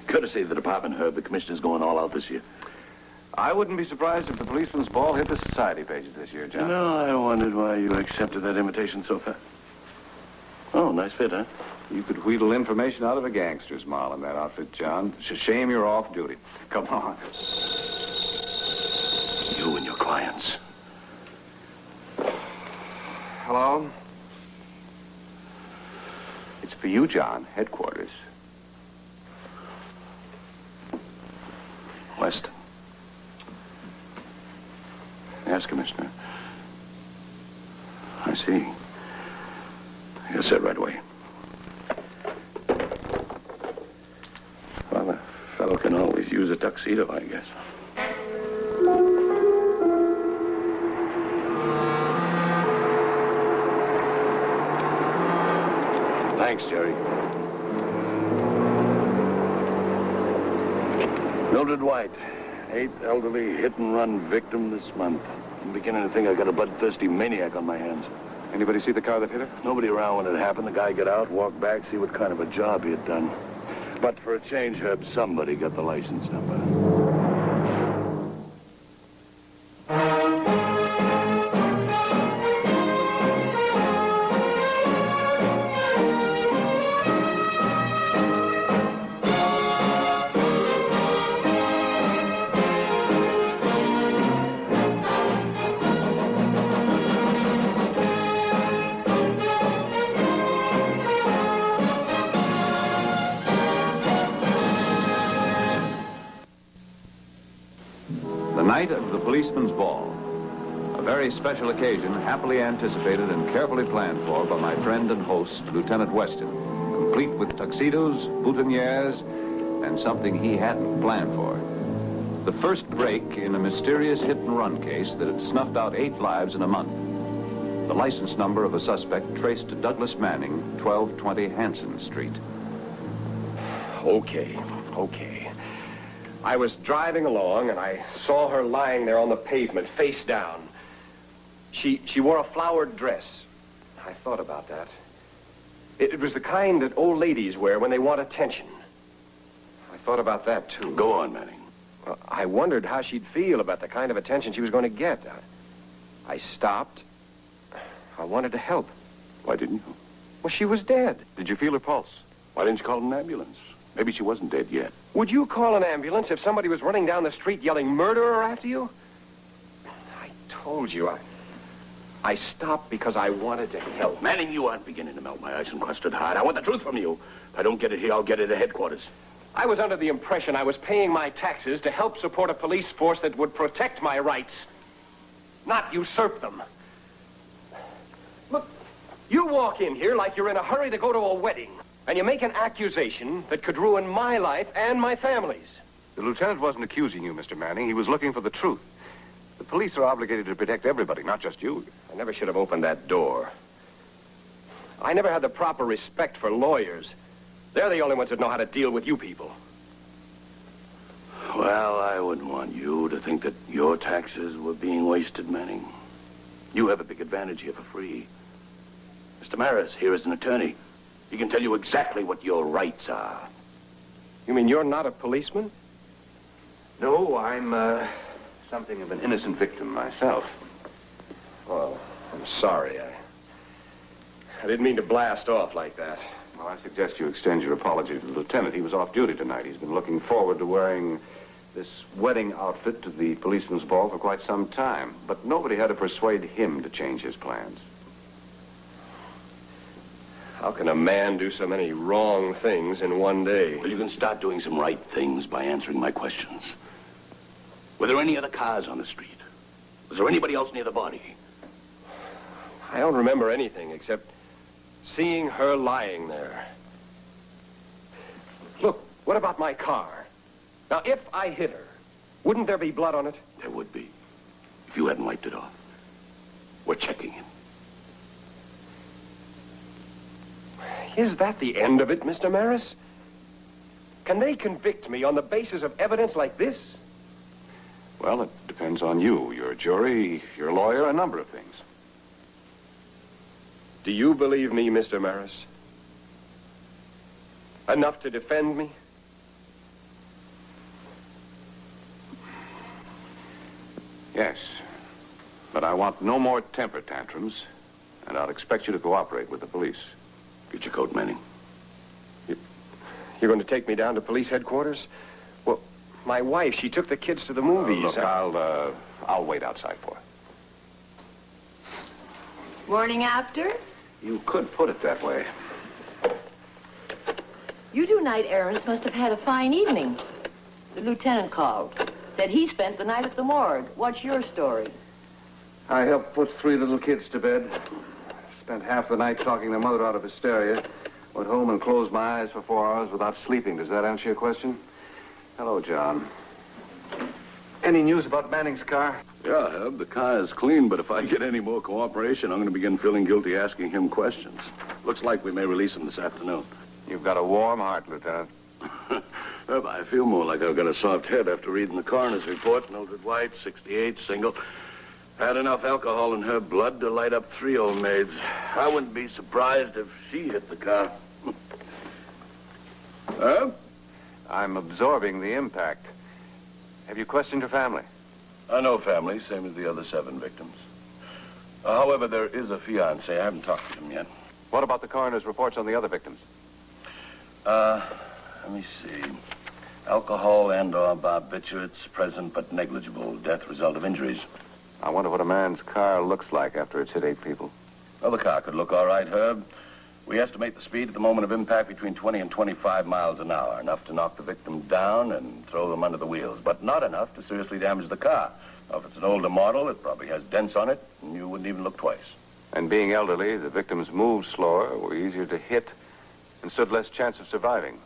Courtesy of the department, Herb, the commissioner's going all out this year. I wouldn't be surprised if the policeman's ball hit the society pages this year, John. No, I wondered why you accepted that invitation so fast. Oh, nice fit, huh? You could wheedle information out of a gangster's mile in that outfit, John. It's a shame you're off duty. Come on. You and your clients. Hello? It's for you, John. Headquarters. Weston. Yes, Commissioner. I see. You'll set right away. Well, a fellow can always use a tuxedo, I guess. Thanks, Jerry. Mildred White, 8th elderly hit-and-run victim this month. I'm beginning to think I got a bloodthirsty maniac on my hands. Anybody see the car that hit her? Nobody around when it happened. The guy got out, walked back, see what kind of a job he had done. But for a change, Herb, somebody got the license number. The night of the policeman's ball. A very special occasion, happily anticipated and carefully planned for by my friend and host, Lieutenant Weston, complete with tuxedos, boutonnieres, and something he hadn't planned for. The first break in a mysterious hit-and-run case that had snuffed out 8 lives in a month. The license number of a suspect traced to Douglas Manning, 1220 Hanson Street. Okay. I was driving along, and I saw her lying there on the pavement, face down. She wore a flowered dress. I thought about that. It was the kind that old ladies wear when they want attention. I thought about that, too. Go on, Manning. Well, I wondered how she'd feel about the kind of attention she was going to get. I stopped. I wanted to help. Why didn't you? Well, she was dead. Did you feel her pulse? Why didn't you call an ambulance? Maybe she wasn't dead yet. Would you call an ambulance if somebody was running down the street yelling murderer after you? I told you, I stopped because I wanted to help. Manning, you aren't beginning to melt my ice and crusted heart. I want the truth from you. If I don't get it here, I'll get it at headquarters. I was under the impression I was paying my taxes to help support a police force that would protect my rights, not usurp them. Look, you walk in here like you're in a hurry to go to a wedding. And you make an accusation that could ruin my life and my family's. The lieutenant wasn't accusing you, Mr. Manning. He was looking for the truth. The police are obligated to protect everybody, not just you. I never should have opened that door. I never had the proper respect for lawyers. They're the only ones that know how to deal with you people. Well, I wouldn't want you to think that your taxes were being wasted, Manning. You have a big advantage here for free. Mr. Maris here is an attorney. He can tell you exactly what your rights are. You mean you're not a policeman? No, I'm, something of an innocent victim myself. Well, I'm sorry. I didn't mean to blast off like that. Well, I suggest you extend your apology to the lieutenant. He was off duty tonight. He's been looking forward to wearing this wedding outfit to the policeman's ball for quite some time. But nobody had to persuade him to change his plans. How can a man do so many wrong things in one day? Well, you can start doing some right things by answering my questions. Were there any other cars on the street? Was there anybody else near the body? I don't remember anything except seeing her lying there. Look, what about my car? Now, if I hit her, wouldn't there be blood on it? There would be, if you hadn't wiped it off. We're checking him. Is that the end of it, Mr. Maris? Can they convict me on the basis of evidence like this? Well, it depends on you, your jury, your lawyer, a number of things. Do you believe me, Mr. Maris? Enough to defend me? Yes. But I want no more temper tantrums, and I'll expect you to cooperate with the police. Get your coat, Manning. You're going to take me down to police headquarters? Well, my wife, she took the kids to the movies. Look, I'll wait outside for her. Morning after? You could put it that way. You two night errands must have had a fine evening. The lieutenant called. Said he spent the night at the morgue. What's your story? I helped put 3 little kids to bed. Spent half the night talking their mother out of hysteria. Went home and closed my eyes for 4 hours without sleeping. Does that answer your question? Hello, John. Any news about Manning's car? Yeah, Herb, the car is clean, but if I get any more cooperation, I'm going to begin feeling guilty asking him questions. Looks like we may release him this afternoon. You've got a warm heart, Lieutenant. Herb, I feel more like I've got a soft head after reading the coroner's report. Mildred White, 68, single. Had enough alcohol in her blood to light up 3 old maids. I wouldn't be surprised if she hit the car. Herb? I'm absorbing the impact. Have you questioned her family? No family, same as the other 7 victims. However, there is a fiancé. I haven't talked to him yet. What about the coroner's reports on the other victims? Let me see. Alcohol and/or barbiturates present, but negligible. Death result of injuries. I wonder what a man's car looks like after it's hit 8 people. Well, the car could look all right, Herb. We estimate the speed at the moment of impact between 20 and 25 miles an hour, enough to knock the victim down and throw them under the wheels, but not enough to seriously damage the car. Now, if it's an older model, it probably has dents on it, and you wouldn't even look twice. And being elderly, the victims moved slower, were easier to hit, and stood less chance of surviving.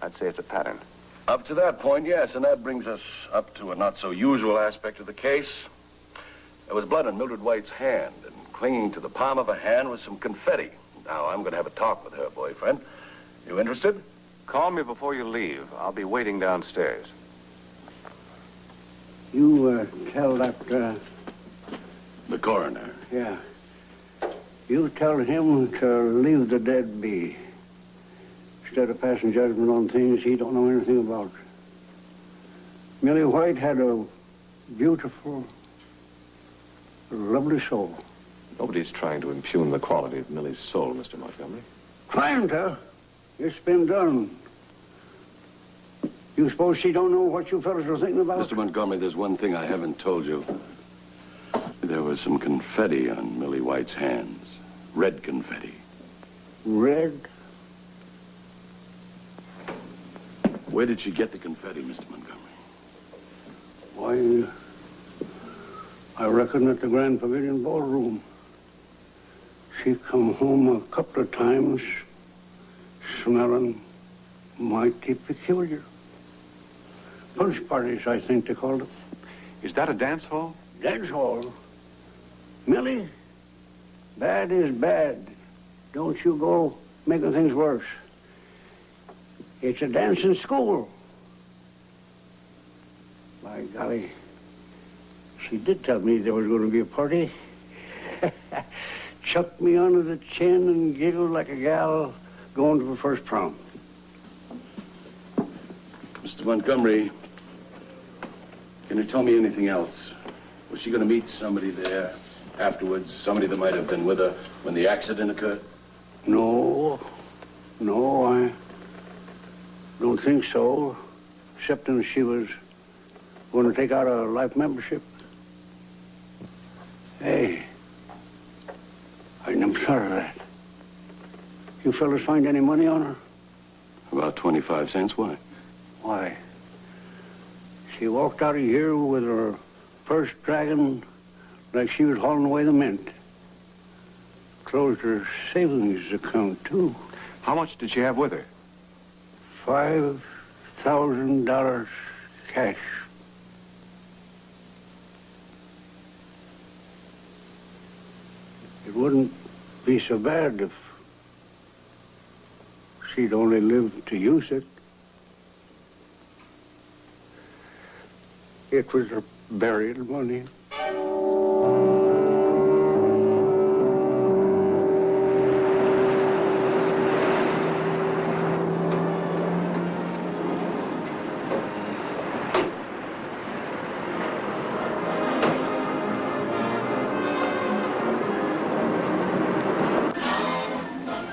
I'd say it's a pattern. Up to that point, yes, and that brings us up to a not-so-usual aspect of the case. There was blood on Mildred White's hand, and clinging to the palm of her hand was some confetti. Now, I'm going to have a talk with her boyfriend. You interested? Call me before you leave. I'll be waiting downstairs. You tell that, The coroner. yeah. You tell him to leave the dead be. Instead of passing judgment on things he don't know anything about. Millie White had a beautiful, lovely soul. Nobody's trying to impugn the quality of Millie's soul, Mr. Montgomery. Trying to. It's been done. You suppose she don't know what you fellas are thinking about? Mr. Montgomery, there's one thing I haven't told you. There was some confetti on Millie White's hands. Red confetti. Red? Where did she get the confetti, Mr. Montgomery? Why, I reckon at the Grand Pavilion Ballroom. She come home a couple of times smelling mighty peculiar. Punch parties, I think they called it. Is that a dance hall? Dance hall? Millie, bad is bad. Don't you go making things worse. It's a dancing school. By golly, she did tell me there was going to be a party. Chucked me under the chin and giggled like a gal going to her first prom. Mr. Montgomery, can you tell me anything else? Was she going to meet somebody there afterwards? Somebody that might have been with her when the accident occurred? No, I don't think so. Excepting she was going to take out a life membership. Hey, I never thought of that. You fellas find any money on her? About 25 cents. Why? Why? She walked out of here with her purse dragging like she was hauling away the mint. Closed her savings account, too. How much did she have with her? $5,000 cash. It wouldn't be so bad if she'd only live to use it. It was her burial money.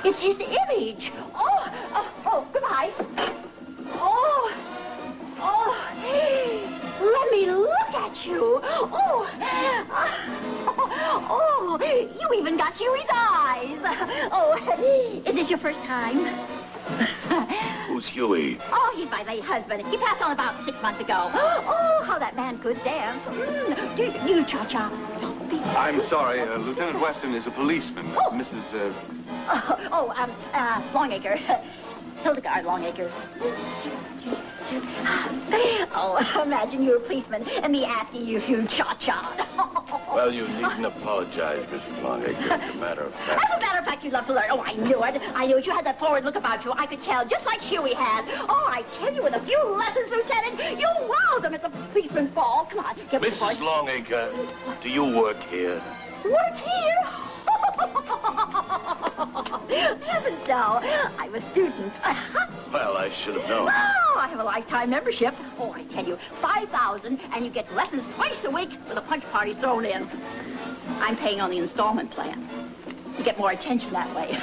It's his image. Oh, goodbye. Let me look at you. You even got Huey's eyes. Is this your first time? Who's Huey? Oh, he's my late husband. He passed on about 6 months ago. Oh, how that man could dance. You cha-cha. I'm sorry, Lieutenant Weston is a policeman. Oh. Mrs. Longacre. Hildegard Longacre. Oh, imagine you're a policeman and me asking you if you cha-cha. Well, you needn't apologize, Mrs. Longacre. As a matter of fact. As a matter of fact, you'd love to learn. Oh, I knew it. I knew it. You had that forward look about you. I could tell, just like Huey had. Oh, I tell you, with a few lessons, Lieutenant, you wowed them at the policeman's ball. Come on, get me the Mrs. Longacre, do you work here? Work here? Heavens, no. I'm a student. Well, I should have known. Oh, I have a lifetime membership. Oh, I tell you, $5,000, and you get lessons twice a week with a punch party thrown in. I'm paying on the installment plan. You get more attention that way.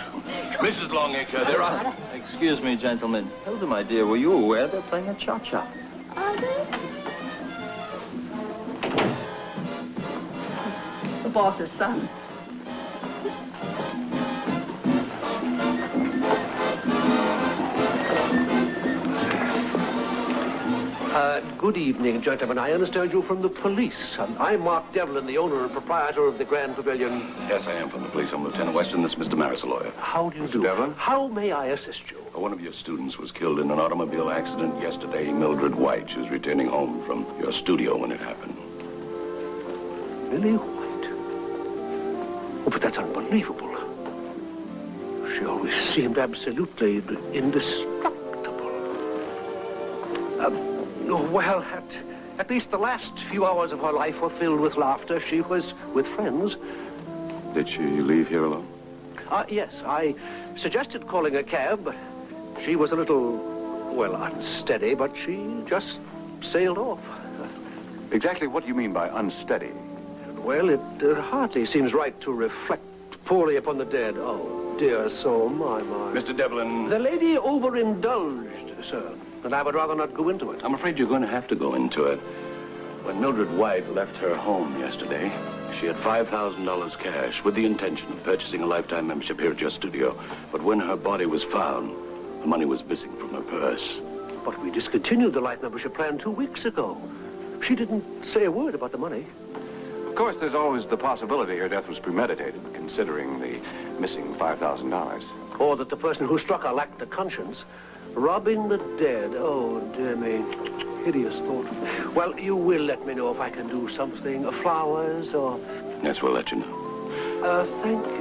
Mrs. Longacre, there are... Excuse me, gentlemen. Hilda, my dear, were you aware they're playing a cha-cha? Are they? The boss's son. Good evening, gentlemen. I understand you from the police. I'm Mark Devlin, the owner and proprietor of the Grand Pavilion. Yes, I am from the police. I'm Lieutenant Weston. This is Mr. Maris, a lawyer. How do you do? Devlin? How may I assist you? One of your students was killed in an automobile accident yesterday. Mildred White. She was returning home from your studio when it happened. Millie White? Oh, but that's unbelievable. She always seemed absolutely indestructible. Well, at least the last few hours of her life were filled with laughter. She was with friends. Did she leave here alone? Yes, I suggested calling a cab, but she was a little, unsteady, but she just sailed off. Exactly what do you mean by unsteady? Well, it hardly seems right to reflect poorly upon the dead. Oh, dear soul, my. Mr. Devlin... The lady overindulged, sir, and I would rather not go into it. I'm afraid you're going to have to go into it. When Mildred White left her home yesterday, she had $5,000 cash with the intention of purchasing a lifetime membership here at your studio. But when her body was found, the money was missing from her purse. But we discontinued the life membership plan 2 weeks ago. She didn't say a word about the money. Of course, there's always the possibility her death was premeditated, considering the missing $5,000. Or that the person who struck her lacked a conscience. Robbing the dead. Oh, dear me. Hideous thought. Well, you will let me know if I can do something. Flowers or... Yes, we'll let you know. Thank you.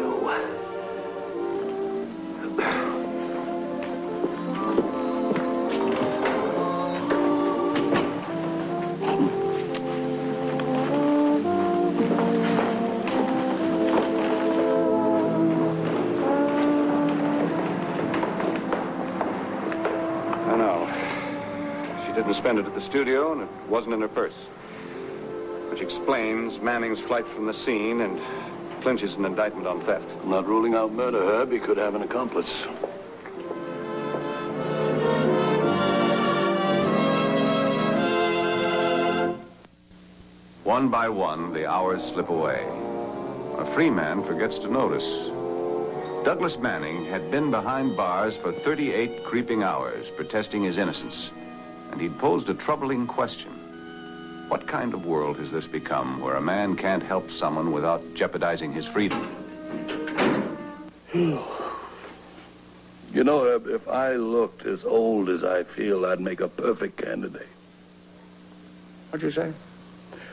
Spend it at the studio, and it wasn't in her purse. Which explains Manning's flight from the scene and clinches an indictment on theft. I'm not ruling out murder, Herb. He could have an accomplice. One by one, the hours slip away. A free man forgets to notice. Douglas Manning had been behind bars for 38 creeping hours, protesting his innocence. And he'd posed a troubling question. What kind of world has this become where a man can't help someone without jeopardizing his freedom? You know, Herb, if I looked as old as I feel, I'd make a perfect candidate. What'd you say?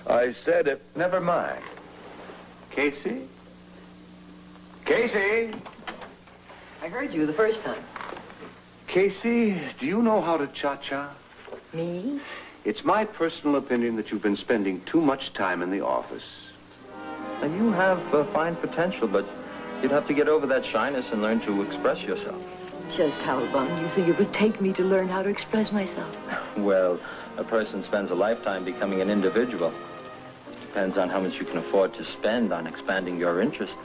I said if... Never mind. Casey? Casey? I heard you the first time. Casey, do you know how to cha-cha? Me? It's my personal opinion that you've been spending too much time in the office. And you have fine potential, but you'd have to get over that shyness and learn to express yourself. Just how long do you think it would take me to learn how to express myself? Well, a person spends a lifetime becoming an individual. Depends on how much you can afford to spend on expanding your interests.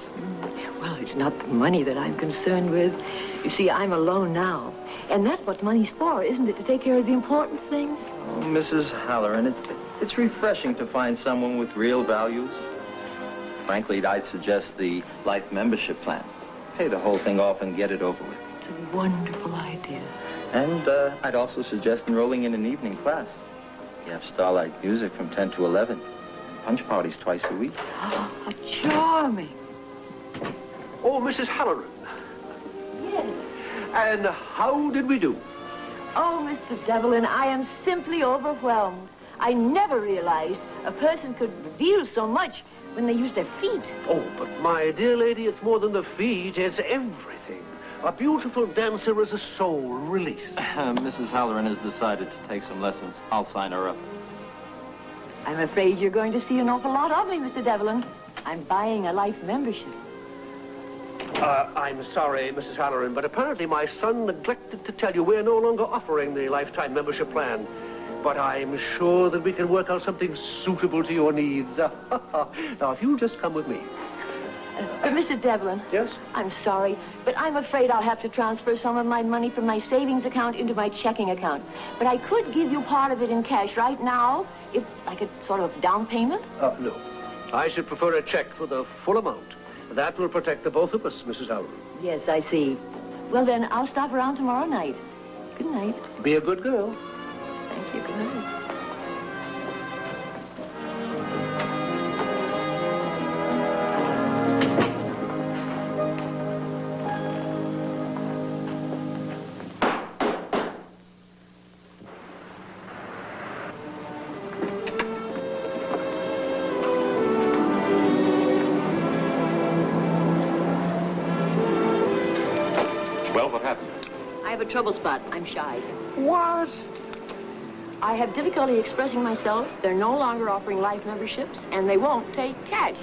Well, it's not the money that I'm concerned with. You see, I'm alone now. And that's what money's for, isn't it? To take care of the important things? Oh, Mrs. Halloran, it's refreshing to find someone with real values. Frankly, I'd suggest the life membership plan. Pay the whole thing off and get it over with. It's a wonderful idea. And I'd also suggest enrolling in an evening class. You have starlight music from 10 to 11. Punch parties twice a week. How charming. Oh, Mrs. Halloran. Yes. And how did we do? Oh, Mr. Devlin, I am simply overwhelmed. I never realized a person could reveal so much when they use their feet. Oh, but my dear lady, it's more than the feet. It's everything. A beautiful dancer is a soul release. Mrs. Halloran has decided to take some lessons. I'll sign her up. I'm afraid you're going to see an awful lot of me, Mr. Devlin. I'm buying a life membership. I'm sorry, Mrs. Halloran, but apparently my son neglected to tell you we're no longer offering the lifetime membership plan. But I'm sure that we can work out something suitable to your needs. Now, if you'll just come with me. Mr. Devlin. Yes? I'm sorry, but I'm afraid I'll have to transfer some of my money from my savings account into my checking account. But I could give you part of it in cash right now, if like a sort of down payment. No. I should prefer a check for the full amount. That will protect the both of us, Mrs. Halloran. Yes, I see. Well, then, I'll stop around tomorrow night. Good night. Be a good girl. Thank you. Good night. Well, what happened? I have a trouble spot. I'm shy. What? I have difficulty expressing myself. They're no longer offering life memberships, and they won't take cash.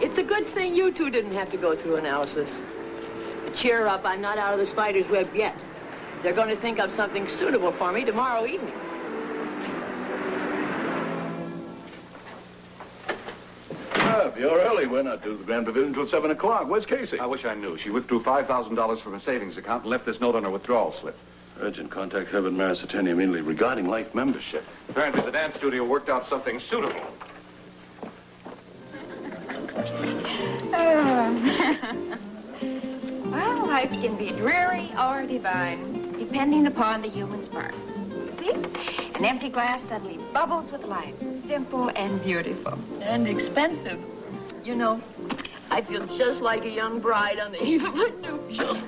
It's a good thing you two didn't have to go through analysis. But cheer up, I'm not out of the spider's web yet. They're going to think of something suitable for me tomorrow evening. If you're early, we're not due to the Grand Pavilion until 7 o'clock. Where's Casey? I wish I knew. She withdrew $5,000 from her savings account and left this note on her withdrawal slip. Urgent contact Herbert Maris' attorney immediately regarding life membership. Apparently, the dance studio worked out something suitable. Well, life can be dreary or divine, depending upon the human spark. See? An empty glass suddenly bubbles with life. Simple and beautiful. And expensive. You know, I feel just like a young bride on the eve of her nuptials.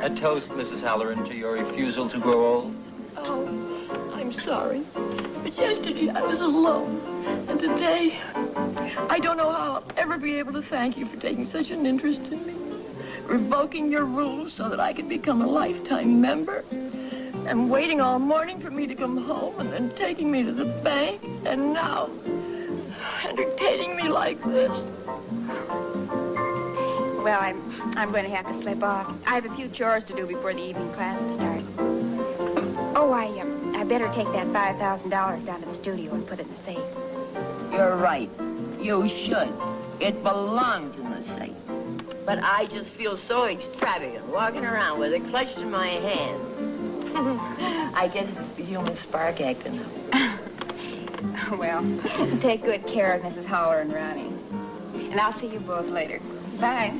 A toast, Mrs. Halloran, to your refusal to grow old. Oh, I'm sorry. But yesterday I was alone. And today, I don't know how I'll ever be able to thank you for taking such an interest in me. Revoking your rules so that I could become a lifetime member. And waiting all morning for me to come home and then taking me to the bank. And now, entertaining me like this. Well, I'm going to have to slip off. I have a few chores to do before the evening classes start. Oh, I better take that $5,000 down to the studio and put it in the safe. You're right. You should. It belongs in the safe. But I just feel so extravagant walking around with it clutched in my hand. I guess it's the human spark acting up. Well, take good care of Mrs. Holler and Ronnie. And I'll see you both later. Bye.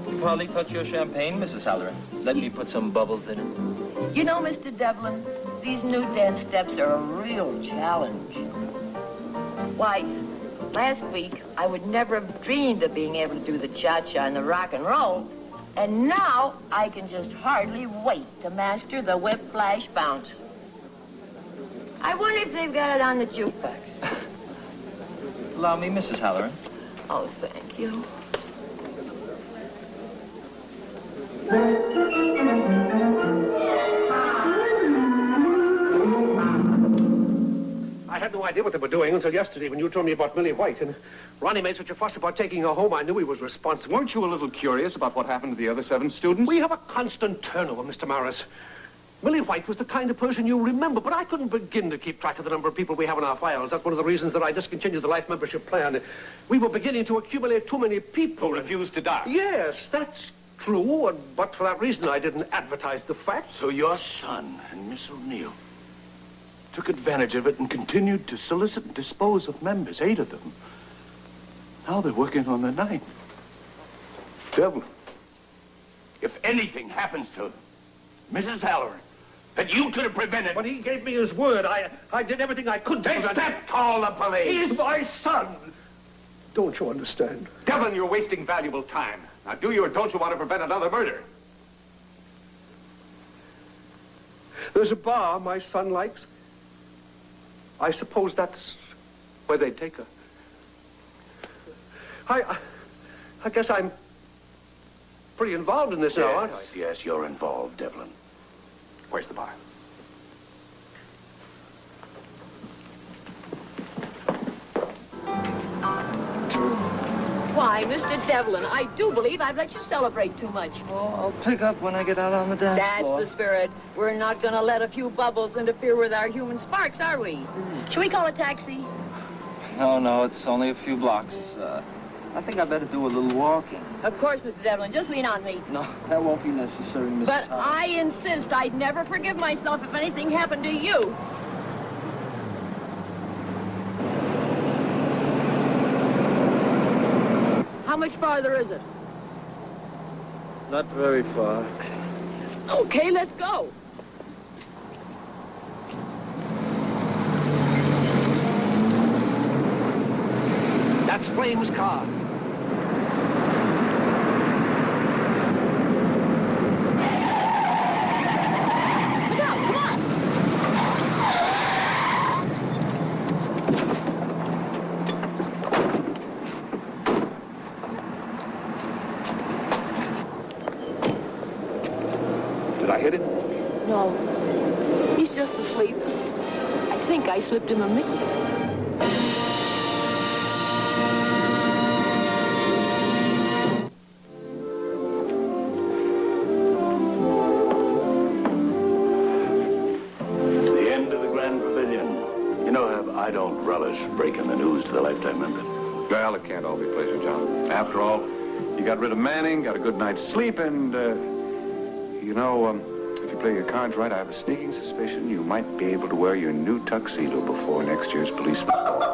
You'll probably touch your champagne, Mrs. Halloran. Let me put some bubbles in it. You know, Mr. Devlin, these new dance steps are a real challenge. Why, last week, I would never have dreamed of being able to do the cha-cha and the rock and roll. And now, I can just hardly wait to master the whip flash bounce. I wonder if they've got it on the jukebox. Allow me, Mrs. Halloran. Oh, thank you. I had no idea what they were doing until yesterday when you told me about Millie White. And Ronnie made such a fuss about taking her home, I knew he was responsible. Weren't you a little curious about what happened to the other 7 students? We have a constant turnover, Mr. Morris. Millie White was the kind of person you remember, but I couldn't begin to keep track of the number of people we have in our files. That's one of the reasons that I discontinued the life membership plan. We were beginning to accumulate too many people. Who refused to die? Yes, that's true, but for that reason I didn't advertise the fact. So your son and Miss O'Neill took advantage of it and continued to solicit and dispose of members, 8 of them. Now they're working on the 9th. Devlin, if anything happens to Mrs. Halloran that you could have prevented... But he gave me his word. I did everything I could to prevent... Except call the police. He's my son. Don't you understand? Devlin, you're wasting valuable time. Now, do you or don't you want to prevent another murder? There's a bar my son likes. I suppose that's where they take her. I guess I'm pretty involved in this now, aren't I? Yes, you're involved, Devlin. Where's the bar? Why, Mr. Devlin, I do believe I've let you celebrate too much. Oh, I'll pick up when I get out on the dance floor. That's the spirit. We're not going to let a few bubbles interfere with our human sparks, are we? Should we call a taxi? No, it's only a few blocks. I think I better do a little walking. Of course, Mr. Devlin. Just lean on me. No, that won't be necessary, Mrs. But Howard. I insist I'd never forgive myself if anything happened to you. How much farther is it? Not very far. Okay, let's go. That's Flame's car. Look out, come on. Did I hit him? No, he's just asleep. I think I slipped him a mickey. I don't relish breaking the news to the lifetime members. Well, it can't all be pleasure, John. After all, you got rid of Manning, got a good night's sleep, and, if you play your cards right, I have a sneaking suspicion you might be able to wear your new tuxedo before next year's police ball.